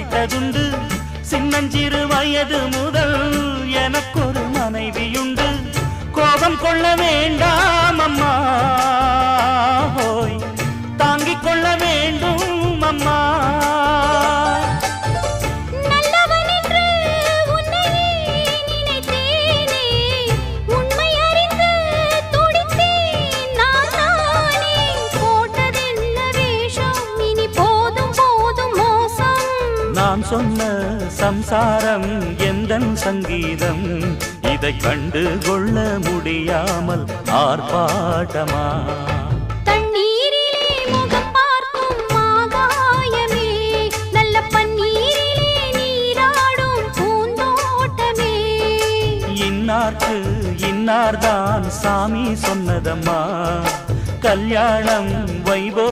அழைத்ததுண்டு. சின்னஞ்சிறு வயது முதல் எனக்கொரு மனைவியுண்டு. கோபம் கொள்ள வேண்டாம் அம்மா, தாங்கிக் கொள்ள வேண்டும் அம்மா. நான் சொன்ன சம்சாரம் எந்தன் சங்கீதம், இதை கண்டு கொள்ள முடியாமல் ஆர்ப்பாட்டமா? தண்ணீரிலே முகம் பார்க்கும் ஆகாயமே, நல்ல பன்னீரிலே நீராடும் பூந்தோட்டமே. இன்னார்க்கு இன்னார்தான் சாமி சொன்னதம்மா, கல்யாணம் வைபோ